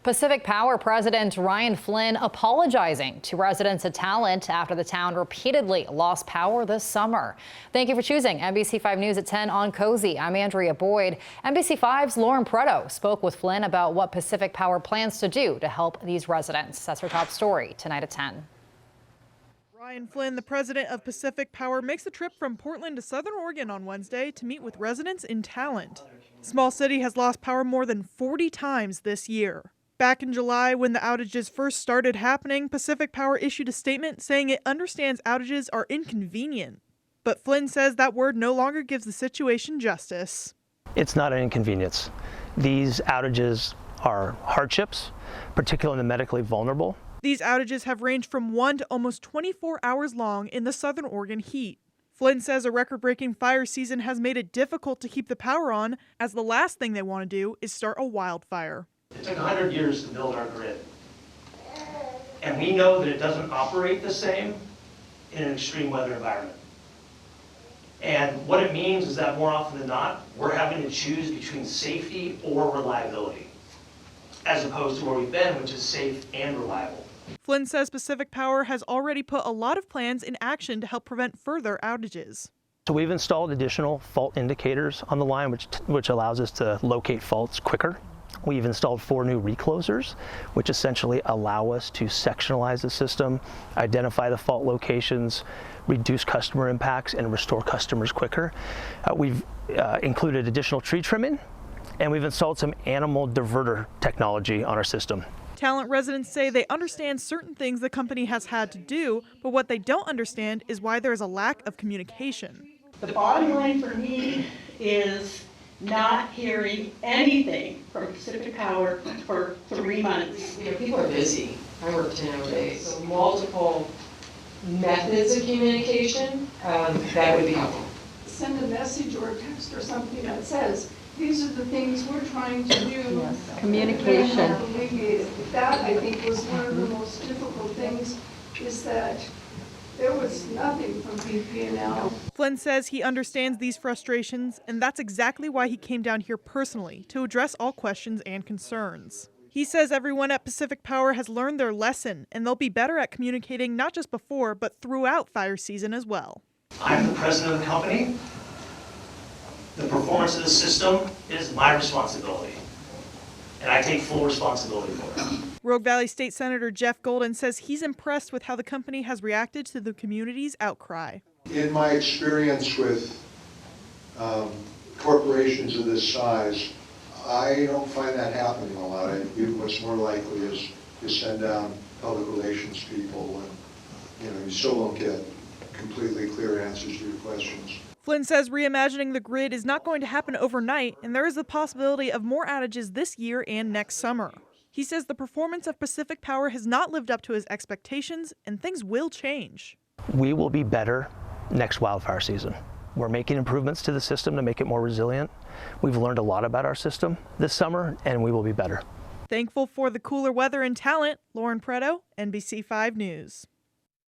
Pacific Power President Ryan Flynn apologizing to residents of Talent after the town repeatedly lost power this summer. Thank you for choosing NBC 5 News at 10 on Cozy. I'm Andrea Boyd. NBC 5's Lauren Preto spoke with Flynn about what Pacific Power plans to do to help these residents. That's her top story tonight at 10. Ryan Flynn, the president of Pacific Power, makes the trip from Portland to Southern Oregon on Wednesday to meet with residents in Talent. Small city has lost power more than 40 times this year. Back in July, when the outages first started happening, Pacific Power issued a statement saying it understands outages are inconvenient. But Flynn says that word no longer gives the situation justice. It's not an inconvenience. These outages are hardships, particularly in the medically vulnerable. These outages have ranged from 1 to almost 24 hours long in the Southern Oregon heat. Flynn says a record-breaking fire season has made it difficult to keep the power on, as the last thing they want to do is start a wildfire. It took 100 years to build our grid. And we know that it doesn't operate the same in an extreme weather environment. And what it means is that more often than not, we're having to choose between safety or reliability, as opposed to where we've been, which is safe and reliable. Flynn says Pacific Power has already put a lot of plans in action to help prevent further outages. So we've installed additional fault indicators on the line, which allows us to locate faults quicker. We've installed 4 new reclosers, which essentially allow us to sectionalize the system, identify the fault locations, reduce customer impacts, and restore customers quicker. We've included additional tree trimming, and we've installed some animal diverter technology on our system. Talent residents say they understand certain things the company has had to do, but what they don't understand is why there is a lack of communication. The bottom line for me is not hearing anything from Pacific Power for 3 months. You know, people are busy. I work 10-hour days, so multiple methods of communication, that would be helpful. Send a message or a text or something that says, these are the things we're trying to do. Yes, communication. That, I think, was one of the most difficult things, is that there was nothing from PP&L. Flynn says he understands these frustrations, and that's exactly why he came down here personally, to address all questions and concerns. He says everyone at Pacific Power has learned their lesson, and they'll be better at communicating not just before, but throughout fire season as well. I'm the president of the company. The performance of the system is my responsibility, and I take full responsibility for it. Rogue Valley State Senator Jeff Golden says he's impressed with how the company has reacted to the community's outcry. In my experience with corporations of this size, I don't find that happening a lot. What's more likely is you send down public relations people, and you still won't get completely clear answers to your questions. Flynn says reimagining the grid is not going to happen overnight, and there is the possibility of more outages this year and next summer. He says the performance of Pacific Power has not lived up to his expectations, and things will change. We will be better next wildfire season. We're making improvements to the system to make it more resilient. We've learned a lot about our system this summer, and we will be better. Thankful for the cooler weather and Talent, Lauren Preto, NBC 5 News.